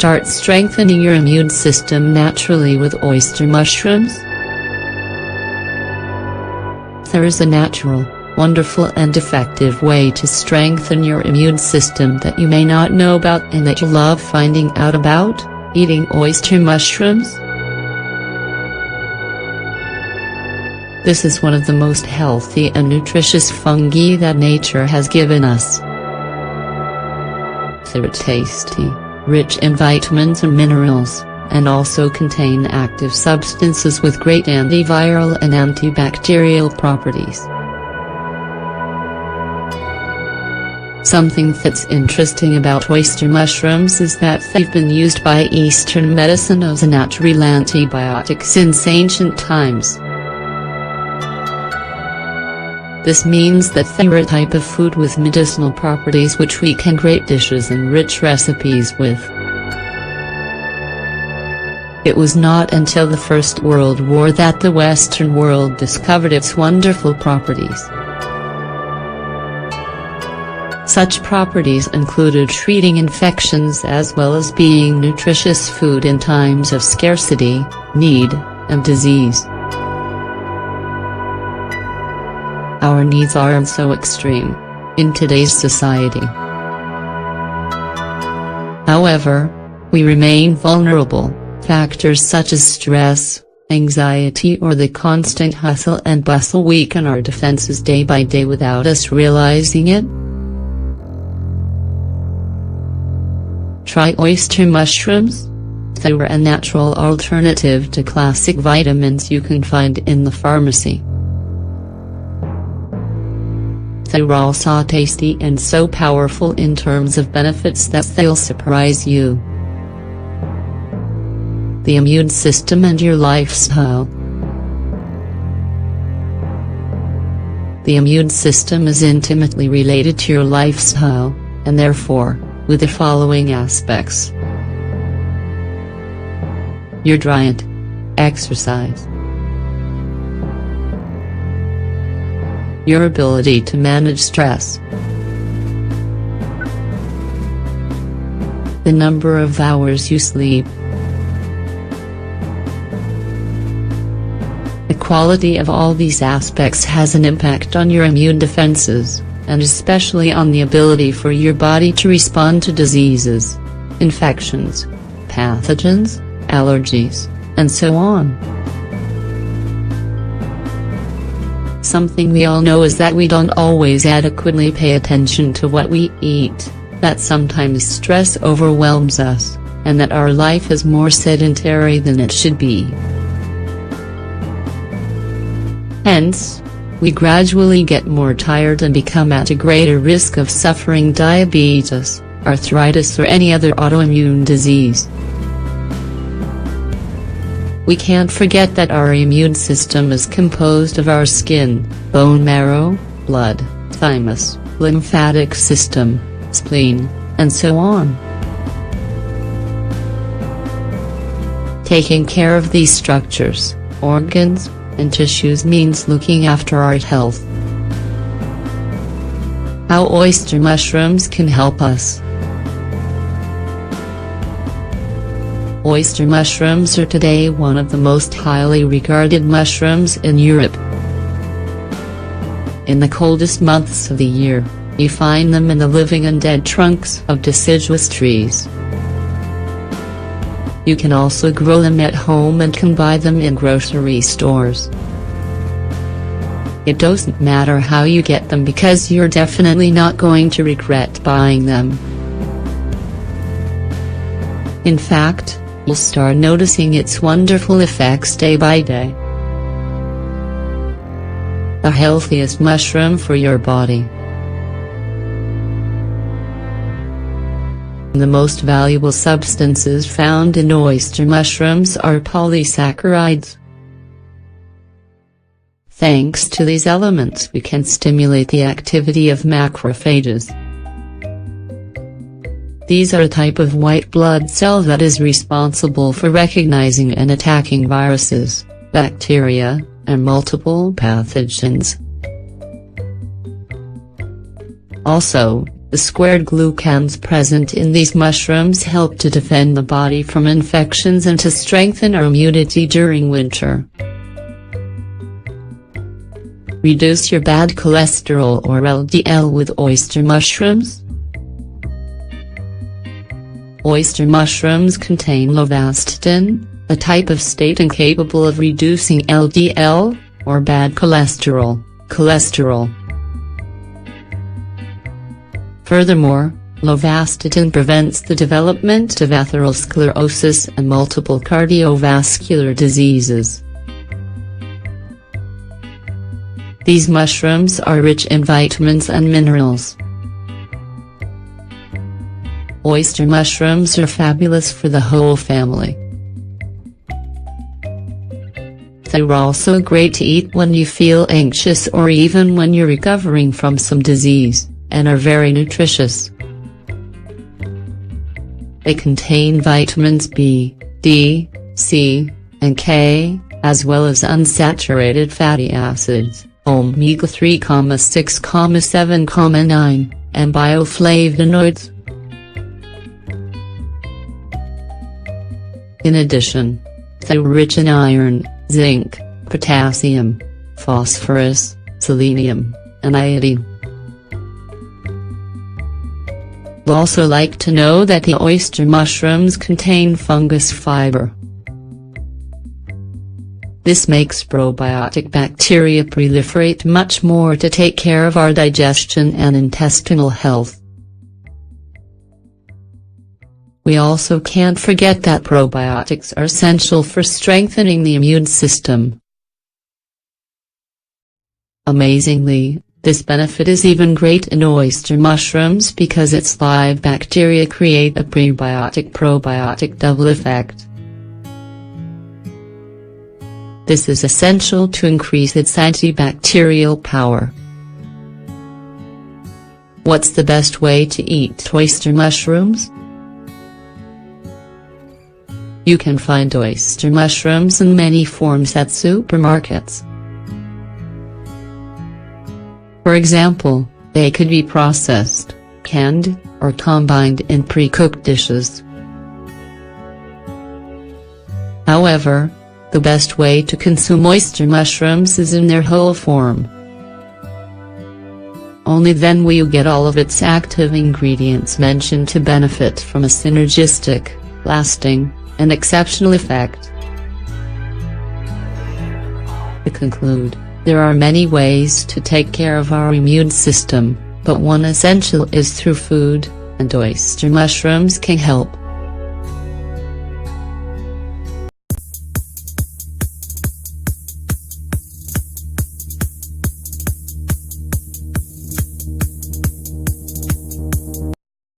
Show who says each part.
Speaker 1: start strengthening your immune system naturally with oyster mushrooms? There is a natural, wonderful and effective way to strengthen your immune system that you may not know about and that you love finding out about: eating oyster mushrooms. This is one of the most healthy and nutritious fungi that nature has given us. They're tasty, rich in vitamins and minerals, and also contain active substances with great antiviral and antibacterial properties. Something that's interesting about oyster mushrooms is that they've been used by Eastern medicine as a natural antibiotic since ancient times. This means that they're a type of food with medicinal properties which we can create dishes and rich recipes with. It was not until the First World War that the Western world discovered its wonderful properties. Such properties included treating infections as well as being nutritious food in times of scarcity, need, and disease. Our needs aren't so extreme in today's society. However, we remain vulnerable. Factors such as stress, anxiety, or the constant hustle and bustle weaken our defenses day by day without us realizing it. Try oyster mushrooms. They're a natural alternative to classic vitamins you can find in the pharmacy. They're also tasty and so powerful in terms of benefits that they'll surprise you. The immune system and your lifestyle. The immune system is intimately related to your lifestyle, and therefore, with the following aspects: your diet, exercise, your ability to manage stress, the number of hours you sleep, the quality of all these aspects has an impact on your immune defenses, and especially on the ability for your body to respond to diseases, infections, pathogens, allergies, and so on. Something we all know is that we don't always adequately pay attention to what we eat, that sometimes stress overwhelms us, and that our life is more sedentary than it should be. Hence, we gradually get more tired and become at a greater risk of suffering diabetes, arthritis, or any other autoimmune disease. We can't forget that our immune system is composed of our skin, bone marrow, blood, thymus, lymphatic system, spleen, and so on. Taking care of these structures, organs, and tissues means looking after our health. How oyster mushrooms can help us. Oyster mushrooms are today one of the most highly regarded mushrooms in Europe. In the coldest months of the year, you find them in the living and dead trunks of deciduous trees. You can also grow them at home and can buy them in grocery stores. It doesn't matter how you get them because you're definitely not going to regret buying them. In fact, you'll start noticing its wonderful effects day by day. The healthiest mushroom for your body. The most valuable substances found in oyster mushrooms are polysaccharides. Thanks to these elements, we can stimulate the activity of macrophages. These are a type of white blood cell that is responsible for recognizing and attacking viruses, bacteria, and multiple pathogens. Also, The squared glucans present in these mushrooms help to defend the body from infections and to strengthen our immunity during winter. Reduce your bad cholesterol or LDL with oyster mushrooms. Oyster mushrooms contain lovastatin, a type of statin capable of reducing LDL, or bad cholesterol. Furthermore, lovastatin prevents the development of atherosclerosis and multiple cardiovascular diseases. These mushrooms are rich in vitamins and minerals. Oyster mushrooms are fabulous for the whole family. They're also great to eat when you feel anxious or even when you're recovering from some disease, and are very nutritious. They contain vitamins B, D, C, and K, as well as unsaturated fatty acids, omega-3, 6, 7, 9, and bioflavonoids. In addition, they're rich in iron, zinc, potassium, phosphorus, selenium, and iodine. You'll also like to know that the oyster mushrooms contain fungus fiber. This makes probiotic bacteria proliferate much more to take care of our digestion and intestinal health. We also can't forget that probiotics are essential for strengthening the immune system. Amazingly, this benefit is even great in oyster mushrooms because its live bacteria create a prebiotic-probiotic double effect. This is essential to increase its antibacterial power. What's the best way to eat oyster mushrooms? You can find oyster mushrooms in many forms at supermarkets. For example, they could be processed, canned, or combined in pre-cooked dishes. However, the best way to consume oyster mushrooms is in their whole form. Only then will you get all of its active ingredients mentioned to benefit from a synergistic, lasting, and exceptional effect. To conclude, there are many ways to take care of our immune system, but one essential is through food, and oyster mushrooms can help.